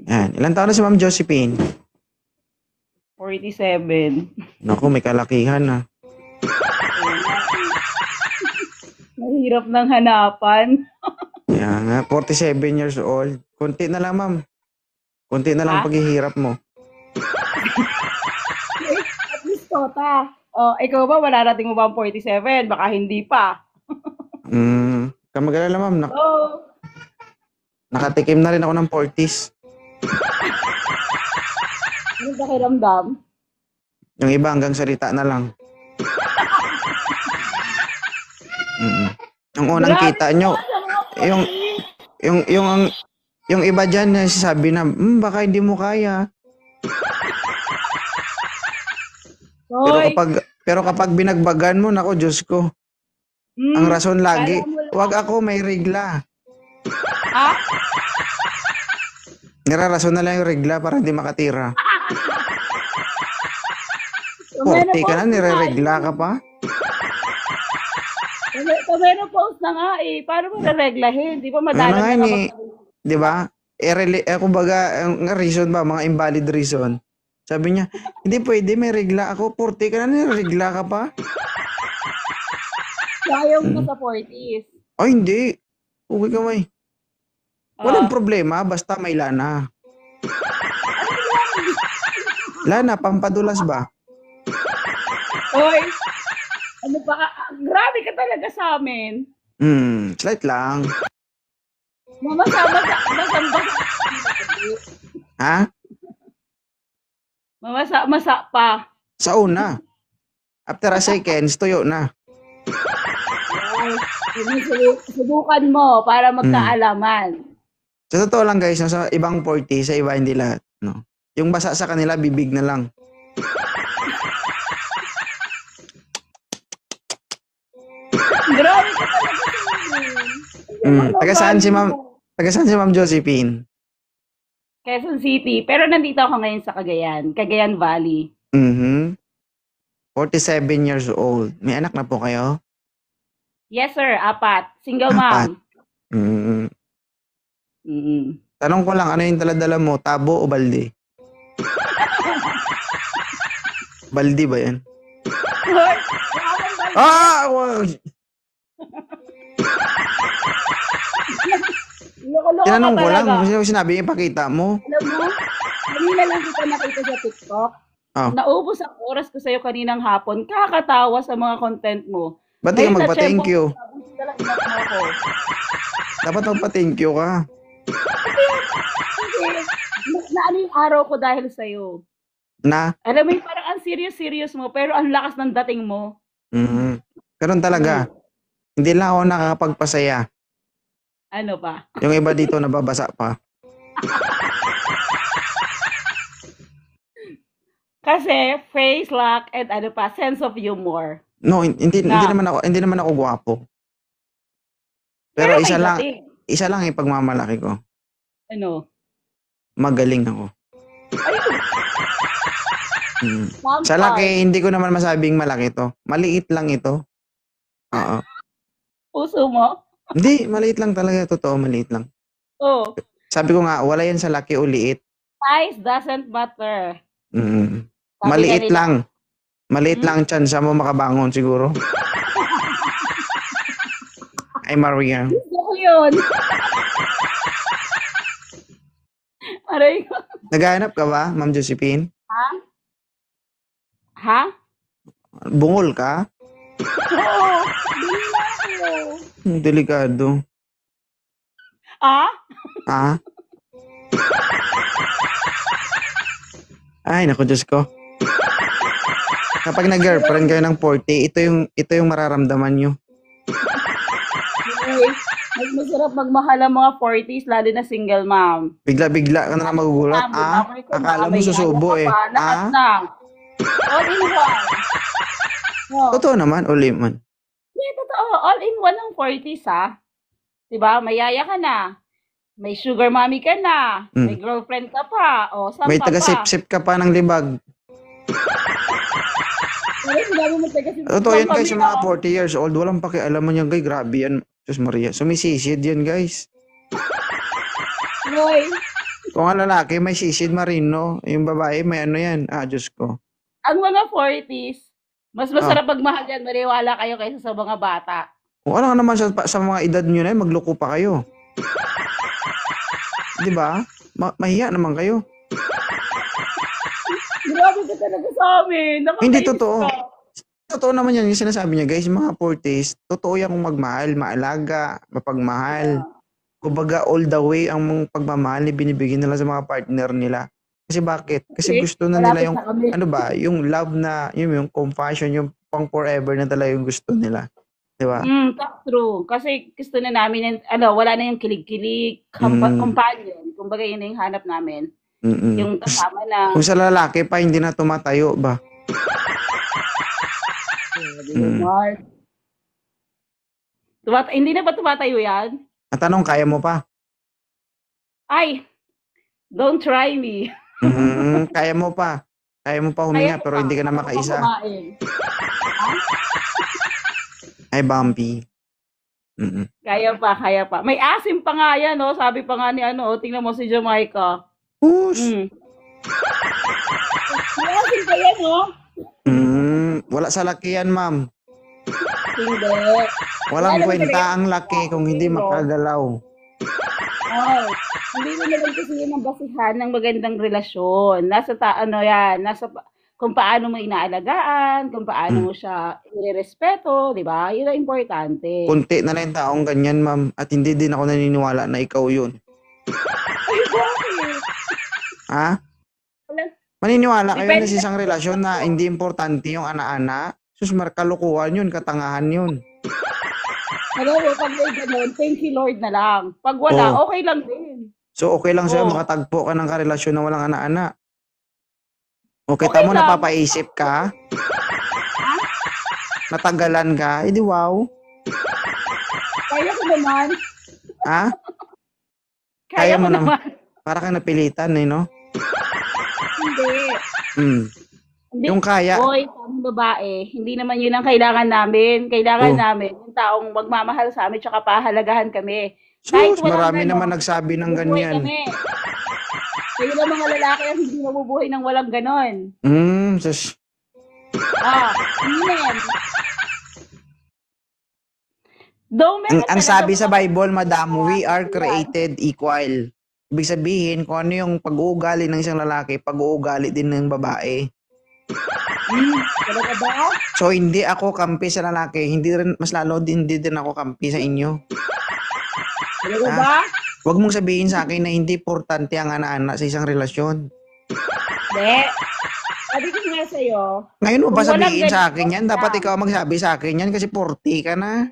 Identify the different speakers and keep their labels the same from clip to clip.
Speaker 1: Yan. Ilan taon na si Ma'am Josephine?
Speaker 2: 47.
Speaker 1: Naku, may kalakihan na.
Speaker 2: Mahirap ng hanapan.
Speaker 1: Yan nga, 47 years old. Kunti na lang, ma'am. Kunti na lang paghihirap mo.
Speaker 2: At least, Tota. Ikaw ba, malarating mo ba ang 47? Baka hindi pa.
Speaker 1: Kamagalala, ma'am.
Speaker 2: Oh.
Speaker 1: Nakatikim na rin ako ng 40s.
Speaker 2: Ano ba kiramdam?
Speaker 1: Yung iba hanggang salita na lang. Yung unang kita nyo, yung iba dyan na sabi na, baka hindi mo kaya. Pero kapag binagbagan mo, nako, Diyos ko. Ang rason lagi, wag ako, may regla.
Speaker 2: Ha?
Speaker 1: Nirarason na lang yung regla para hindi makatira. 40 ka na, nire-regla ka pa?
Speaker 2: Menopause na nga eh. Paano mo na-reglahin? Di ba madalang
Speaker 1: Ano nga
Speaker 2: na
Speaker 1: ni, di ba? Kumbaga, ang reason ba, mga invalid reason. Sabi niya, hindi pwede, may regla ako. 40 ka na, nire-regla ka pa?
Speaker 2: Ayaw mo sa 40s.
Speaker 1: Ay, hindi. Okay ka, may. Walang problema, basta may lana. Lana, pampadulas ba?
Speaker 2: Oy, ano ba? Grabe ka talaga sa amin.
Speaker 1: Slight lang. Ha?
Speaker 2: Mamasa pa.
Speaker 1: Sa una. After a second, tuyo na.
Speaker 2: Subukan mo para magkaalaman.
Speaker 1: Sa totoo lang guys, no, sa ibang 40, sa iba hindi lahat. No? Yung basa sa kanila, bibig na lang.
Speaker 2: Grabe ka talaga sa amin.
Speaker 1: Taga saan si Ma'am Josephine?
Speaker 2: Quezon City. Pero nandito ako ngayon sa Cagayan. Cagayan Valley.
Speaker 1: 47 years old. May anak na po kayo?
Speaker 2: Yes, sir. 4. Single mom.
Speaker 1: Tanong ko lang, ano yung dala-dala mo? Tabo o balde? Balde ba yan? Wow! Tinanong ko lang, kung sinabi ipakita mo.
Speaker 2: Alam mo, kanina lang kita nakita sa TikTok. Naubos ang oras ko sa'yo kaninang hapon. Kakatawa sa mga content mo.
Speaker 1: Ba't di ka magpa-thank you? Dapat magpa-thank you ka.
Speaker 2: Na ano yung araw ko dahil sa'yo?
Speaker 1: Na?
Speaker 2: Alam mo yung parang ang serious mo, pero ang lakas ng dating mo.
Speaker 1: Ganun talaga. Hindi lang ako nakakapagpasaya.
Speaker 2: Ano pa?
Speaker 1: Yung iba dito nababasa pa.
Speaker 2: Kasi face lock and ano pa, sense of humor.
Speaker 1: No, hindi naman ako gwapo. Pero isa lang yung pagmamalaki ko.
Speaker 2: Ano?
Speaker 1: Magaling ako. Sa laki, hindi ko naman masabing malaki to. Maliit lang ito. Oo.
Speaker 2: Puso mo?
Speaker 1: Hindi, maliit lang talaga. Totoo, maliit lang.
Speaker 2: Oh.
Speaker 1: Sabi ko nga, wala yan sa laki o liit.
Speaker 2: Size doesn't matter.
Speaker 1: Maliit lang. Maliit lang ang tsansa mo makabangon siguro. Ay, Maria.
Speaker 2: Gusto ko yun. Aray ko.
Speaker 1: Naghahanap ka ba, Ma'am Josephine?
Speaker 2: Ha?
Speaker 1: Bungol ka?
Speaker 2: Oo.
Speaker 1: Delikado. Ay, naku, Diyos ko. Kapag nag-girlfriend kayo ng 40, ito yung mararamdaman nyo.
Speaker 2: Mas masarap magmahal ang mga 40s, lalo na single mom.
Speaker 1: Bigla-bigla ka na magugulat. Akala mo susubo eh.
Speaker 2: Lahat na. All in one.
Speaker 1: Totoo naman, all in one.
Speaker 2: Yeah, totoo. All in one ang 40s ha. Diba? Mayaya ka na. May sugar mommy ka na. May girlfriend ka pa. O, saan
Speaker 1: may
Speaker 2: ka pa?
Speaker 1: taga-sip-sip ka pa ng libag. Totoo yan guys, yung mga 40 years old, walang pakialaman yan guys, grabe yan. Diyos Maria, sumisisid yan guys.
Speaker 2: Hoy.
Speaker 1: Kung ang lalaki, may sisid marino. Yung babae, may ano yan. Diyos ko.
Speaker 2: Ang mga 40s, mas
Speaker 1: Ah.
Speaker 2: masarap magmahal yan, maniwala kayo kaysa sa mga bata.
Speaker 1: Kung ano naman sa mga edad nyo na yun, magloko pa kayo. Di ba? Mahiya naman kayo.
Speaker 2: Grabe ka talaga sa amin.
Speaker 1: Hindi
Speaker 2: Nakakainis
Speaker 1: totoo.
Speaker 2: ka.
Speaker 1: Totoo naman yan yung sinasabi niya, guys. Mga 40s, totoo yan kung magmahal, maalaga, mapagmahal. Kumbaga, all the way ang mga pagmamahal na binibigyan nila sa mga partner nila. Kasi bakit? Kasi
Speaker 2: Okay,
Speaker 1: gusto na
Speaker 2: malapit
Speaker 1: nila yung,
Speaker 2: na kami.
Speaker 1: ano ba, yung love na, yung compassion, yung pang forever na talaga yung gusto nila. Di ba?
Speaker 2: That's true. Kasi gusto na namin, wala na yung kilig-kilig, companion. Kumbaga yun na yung hanap namin. Yung kasama na.
Speaker 1: Kung sa lalaki pa, hindi na tumatayo ba?
Speaker 2: Mark. Hindi na ba tumatayo yan?
Speaker 1: At anong kaya mo pa?
Speaker 2: Ay, don't try me.
Speaker 1: Kaya mo pa. Kaya mo pa huminga,
Speaker 2: Kaya
Speaker 1: pero hindi ka na makaisa. Ay, bumpy.
Speaker 2: Kaya pa. May asim pa nga yan, no? Sabi pa nga ni tingnan mo si Jamaica.
Speaker 1: Push!
Speaker 2: May asim pa yan, no?
Speaker 1: Wala sa laki yan, ma'am.
Speaker 2: Hindi.
Speaker 1: Walang kwenta ang laki kung hindi makagalaw.
Speaker 2: Hindi mo naman kasi yun ang basihan ng magandang relasyon. Nasa kung paano mo inaalagaan, kung paano mo siya irerespeto, di ba? Yun ang importante.
Speaker 1: Kunti na lang taong ganyan, ma'am. At hindi din ako naniniwala na ikaw yun.
Speaker 2: Ay, bakit?
Speaker 1: Ha? Maniniwala kayo na sa isang relasyon na hindi importante yung ana-ana? Susmar, kalukuhan yun, katangahan yun.
Speaker 2: Alam mo, pag may ganun, thank you Lord na lang. Pag wala, okay lang din.
Speaker 1: So, okay lang sa'yo, makatagpo ka ng karelasyon na walang ana-ana. Okay,
Speaker 2: Okay
Speaker 1: tamo
Speaker 2: lang.
Speaker 1: napapaisip ka? Natagalan ka? Di wow.
Speaker 2: Kaya ko naman.
Speaker 1: Ha?
Speaker 2: Kaya mo naman.
Speaker 1: Para kang napilitan, no?
Speaker 2: Hindi.
Speaker 1: Yung kaya.
Speaker 2: Boy, sa babae, hindi naman yun ang kailangan namin. Kailangan namin yung taong magmamahal sa amin tsaka pahalagahan kami.
Speaker 1: Sus, marami naman nagsabi ng ganyan.
Speaker 2: Kaya lang mga lalaki ang hindi mabubuhay ng walang ganon.
Speaker 1: Sus. Ang sabi sa Bible, Madam, we are created equal. Ibig sabihin, kung ano yung pag-uugali ng isang lalaki, pag-uugali din ng babae.
Speaker 2: Talaga ba?
Speaker 1: So, hindi ako kampi sa lalaki. Mas lalo hindi din ako kampi sa inyo.
Speaker 2: Talaga ba?
Speaker 1: Huwag mong sabihin sa akin na hindi importante ang ana-ana sa isang relasyon.
Speaker 2: Hindi. Sabi ko nga sa'yo.
Speaker 1: Ngayon mo ba sabihin sa akin yan? Dapat ikaw magsabi sa akin yan kasi 40 ka na.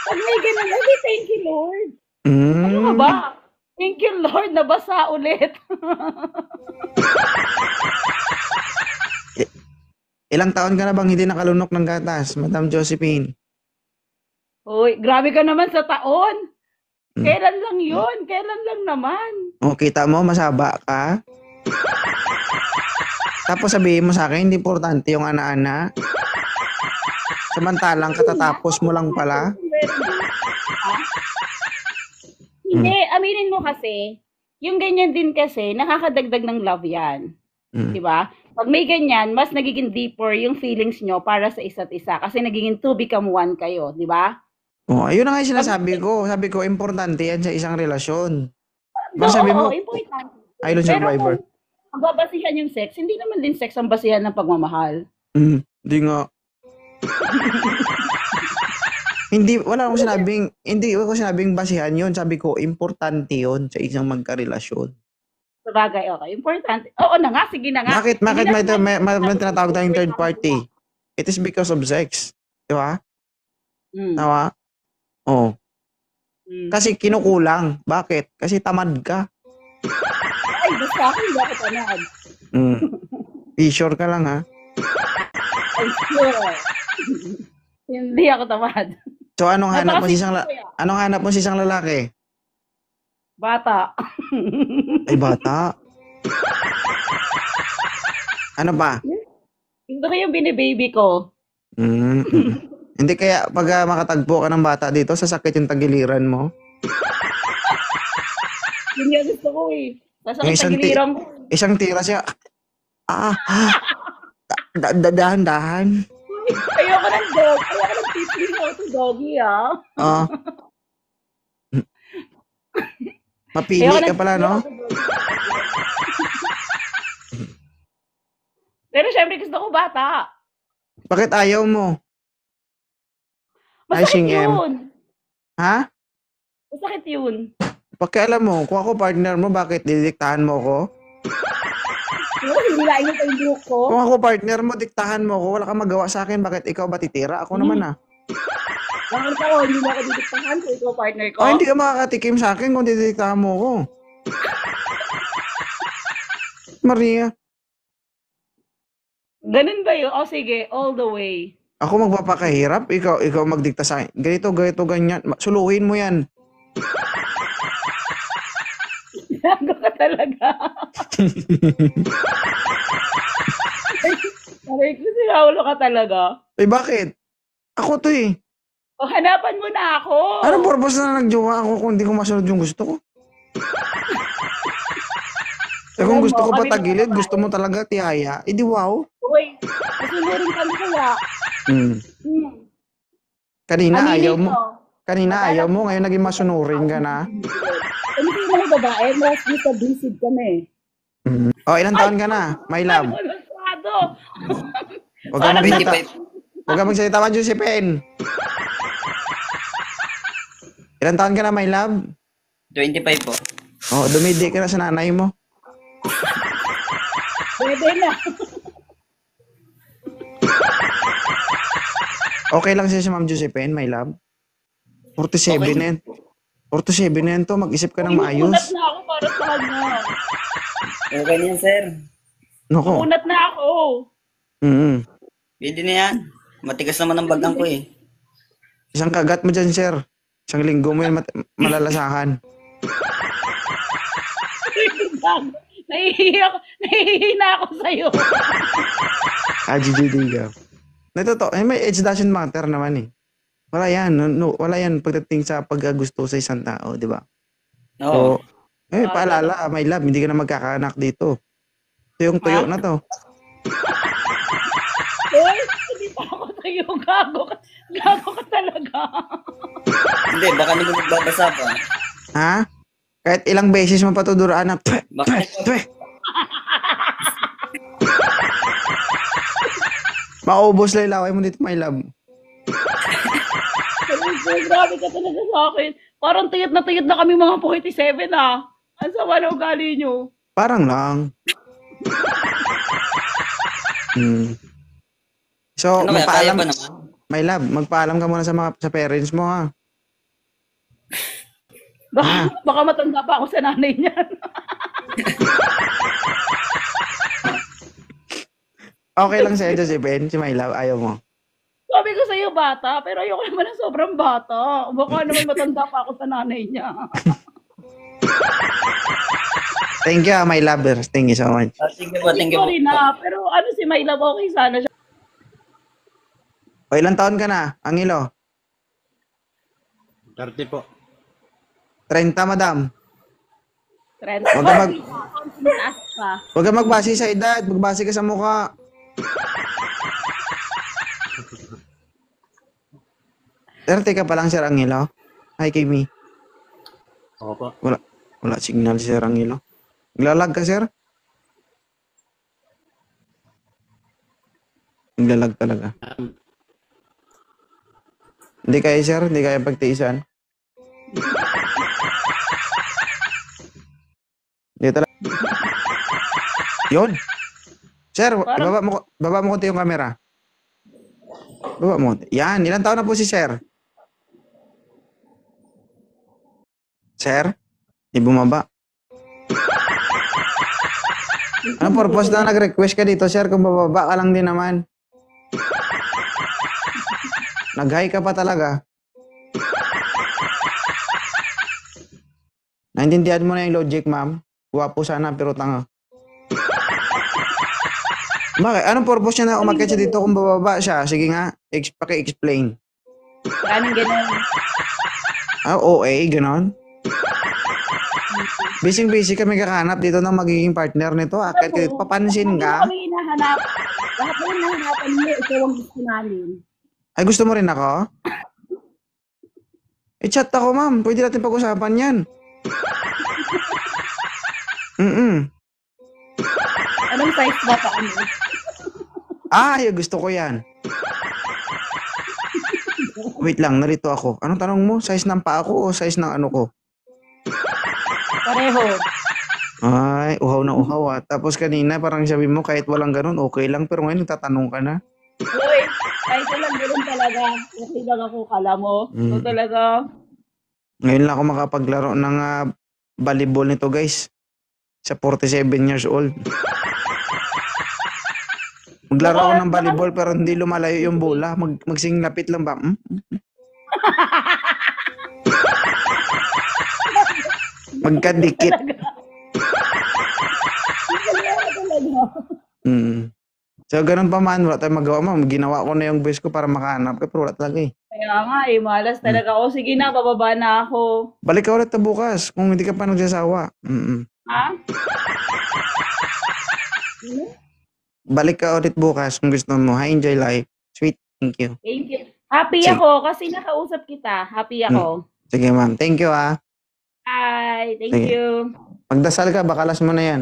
Speaker 2: Pag may ganun, thank you Lord. Ano ka ba? Thank you Lord, nabasa ulit.
Speaker 1: Ilang taon ka na bang hindi nakalunok ng gatas, Madam Josephine?
Speaker 2: Uy, grabe ka naman sa taon. Kailan lang yun? Kailan lang naman?
Speaker 1: Kita mo, masaba ka. Tapos sabihin mo sa akin, hindi importante yung ana-ana. Samantalang katatapos mo lang pala.
Speaker 2: Hindi, aminin mo kasi, yung ganyan din kasi, nakakadagdag ng love yan. Diba? Pag may ganyan, mas nagiging deeper yung feelings nyo para sa isa't isa. Kasi nagiging two become one kayo. Diba?
Speaker 1: Ayun na nga yung sinasabi ko. Sabi ko, importante yan sa isang relasyon. Masabi mo,
Speaker 2: importante.
Speaker 1: Island Survivor.
Speaker 2: Pero kung babasihan yung sex, hindi naman din sex ang basihan ng pagmamahal.
Speaker 1: Hindi nga. Hindi ko sinabing basihan yun. Sabi ko, importante yun sa isang magkarelasyon.
Speaker 2: Sabagay, okay. Importante. Oo na nga, sige na nga.
Speaker 1: Bakit may tinatawag tayong third party? It is because of sex. Di ba? Tawa? Oo. Kasi kinukulang. Bakit? Kasi tamad ka.
Speaker 2: Ay, basta ako hindi ako tamad.
Speaker 1: Be sure ka lang, ha?
Speaker 2: Ay, sure. Hindi ako tamad.
Speaker 1: So, anong hanap mo sa isang lalaki?
Speaker 2: Bata.
Speaker 1: Ay, bata. Ano ba?
Speaker 2: Gusto ko yung binibaby ko.
Speaker 1: Hindi kaya pag makatagpo ka ng bata dito, sasakit yung tagiliran mo?
Speaker 2: Yun nga gusto ko eh.
Speaker 1: Yung
Speaker 2: Sasakit sa giliran ko.
Speaker 1: isang tira siya. Dahan-dahan.
Speaker 2: Ayoko ng dog. Ayoko ng titigil ako sa doggy ah.
Speaker 1: Ah. Mapili
Speaker 2: Ayoko
Speaker 1: ka
Speaker 2: ng
Speaker 1: pala, no?
Speaker 2: Pero syempre gusto ko bata.
Speaker 1: Bakit ayaw mo?
Speaker 2: Masakit
Speaker 1: Sing M.
Speaker 2: yun.
Speaker 1: Ha?
Speaker 2: Masakit yun.
Speaker 1: Pakialam mo, kung ako partner mo, bakit didiktahan mo ko?
Speaker 2: Pero hindi lang yung buhok ko.
Speaker 1: Kung ako partner mo, diktahan mo ko, wala kang magawa sa akin, bakit ikaw ba titira? Ako naman ah.
Speaker 2: Bakit ako, hindi mo ako didiktahan kung ikaw partner ko.
Speaker 1: Oh, hindi ka makakatikim sa akin kung didiktahan mo ko. Maria,
Speaker 2: Ganun ba yun? O sige, all the way.
Speaker 1: ako magpapakahirap, ikaw magdikta sa akin. Ganito, ganyan. Suluhin mo yan.
Speaker 2: Gago ka talaga. Sabi ko, si Raulo ka talaga.
Speaker 1: Eh, bakit? Ako to eh.
Speaker 2: O, hanapan mo na ako.
Speaker 1: Anong purpose na nagjowa ako kung hindi ko masunod yung gusto ko? Eh, kung gusto ko patagilid, gusto mo talaga tiyaya, edi wow.
Speaker 2: Uy, masunurin kami kaya.
Speaker 1: Kanina
Speaker 2: Aminin
Speaker 1: ayaw mo.
Speaker 2: mo.
Speaker 1: Kanina ayaw mo, ngayon naging masunurin ka na.
Speaker 2: Ano kayo mga babae? Mas dito busy kami.
Speaker 1: Oh, ilang taon ka na, my love?
Speaker 2: Ano masyado?
Speaker 1: Huwag ka magsalita. Huwag ka magsalita man, Josephine. Ilang taon ka na, my love?
Speaker 3: 25 po.
Speaker 1: Oh, dumidi ka na sa nanay mo.
Speaker 2: Pwede na.
Speaker 1: Okay lang siya si Ma'am Josephine, my love. 47
Speaker 3: Okay.
Speaker 1: na yan. 47 na yan to, mag-isip ka ng
Speaker 2: Unat
Speaker 1: maayos.
Speaker 2: na ako para sa kanya.
Speaker 3: Okay na yan, sir.
Speaker 1: Nako.
Speaker 2: Unat na ako.
Speaker 3: Pwede na yan. Matigas naman ang bagang ko eh.
Speaker 1: Isang kagat mo dyan, sir. Isang linggo mo yan malalasahan.
Speaker 2: Nahihina ako sa'yo.
Speaker 1: GGD. Ito, may age doesn't matter naman eh. Wala yan. No, wala yan pagdating sa paggusto sa isang tao, di ba?
Speaker 3: Oo.
Speaker 1: So, paalala, my love, hindi ka na magkakaanak dito. Ito yung tuyo na to.
Speaker 2: Uy, hindi pa ako sa'yo. Gago ka talaga.
Speaker 3: Hindi, baka naman nagbabasa pa.
Speaker 1: Ha? Kahit ilang beses mo pa ito duraan na, maubos lang ilaway mo dito, my love.
Speaker 2: Grabe ka talaga sa akin. Parang tiyat na kami mga 47 ah. Ang sama na ugali nyo.
Speaker 1: Parang lang. So,
Speaker 3: Ano kaya, kaya
Speaker 1: magpaalam,
Speaker 3: ba naman?
Speaker 1: my love, magpaalam ka muna sa parents mo ha.
Speaker 2: Baka matanda pa ako sa nanay niyan.
Speaker 1: Okay lang sa'yo, Josephine, si my love, ayaw mo.
Speaker 2: Sabi ko sa'yo bata, pero ayoko naman ng sobrang bata. Baka naman matanda pa ako sa nanay niya.
Speaker 1: Thank you, my lovers. Thank you so much.
Speaker 3: Thank you po, thank you po.
Speaker 2: Sorry na, pero ano si My Love, okay sana siya.
Speaker 1: O, ilang taon ka na, Angelo?
Speaker 4: 30 po.
Speaker 1: 30, madam.
Speaker 2: Trend.
Speaker 1: Huwag ka mag-
Speaker 2: ka.
Speaker 1: Huwag ka magbase sa edad, magbase ka sa mukha. Ka pa lang, Sir Angelo. Hi, Kimi.
Speaker 4: Ako po.
Speaker 1: Wala signal si Sir Angelo. Naglalag ka, sir? Naglalag talaga. Hindi kaya, sir? Hindi kaya pagtiisan? Hindi talaga. Yun. Sir, baba mo konti yung camera. Baba mo. Yan, ilang taon na po si sir? Sir? Di bumaba. Anong purpose na nag-request ka dito, sir? Kung bababa ka lang din naman. Nag-hi ka pa talaga. Naintindihan mo na yung logic, ma'am? Guwapo sana, pero tanga. Bakit? Anong purpose niya na umakyat siya dito kung bababa siya? Sige nga, paki-explain.
Speaker 2: Maraming ganun.
Speaker 1: OA, ganon? Busy kami kakahanap dito ng magiging partner nito. Akit ka dito, papansin
Speaker 2: Hindi mo
Speaker 1: ka.
Speaker 2: kami hinahanap. Lahat na yung nahanapan niyo, ikaw ang gusto namin.
Speaker 1: Ay, gusto mo rin ako? I-chat ako, ma'am. Pwede natin pag-usapan yan.
Speaker 2: Anong size ba pa ano?
Speaker 1: Ay, gusto ko yan. Wait lang, narito ako. Anong tanong mo? Size ng paa ko o size ng ano ko?
Speaker 2: Pareho.
Speaker 1: Ay, uhaw na uhaw ah. Tapos kanina parang sabi mo kahit walang ganun, okay lang. Pero ngayon nagtatanong ka na.
Speaker 2: Uy, kahit walang ganun talaga. Kasi lang ako, kala mo. So talaga.
Speaker 1: Ngayon lang ako makapaglaro ng volleyball nito guys. Sa 47 years old. Maglaro ako ng volleyball pero hindi lumalayo yung bola. Magsing lapit lang ba? Magkadikit. So, ganun pa man. Wala tayong magawa, ma'am. Ginawa ko na yung best ko para makahanap. Pero wala talaga eh.
Speaker 2: Kaya nga malas talaga ako. Sige na, bababa na ako.
Speaker 1: Balik ka ulit na bukas kung hindi ka pa nagsasawa.
Speaker 2: Ha?
Speaker 1: Balik ka ulit bukas kung gusto mo. Enjoy life. Sweet. Thank you.
Speaker 2: Thank you. Happy ako kasi nakausap kita. Happy ako.
Speaker 1: Sige, ma'am. Thank you, ah.
Speaker 2: Hi. Thank
Speaker 1: Sige.
Speaker 2: you.
Speaker 1: Magdasal ka. Baka last mo na yan.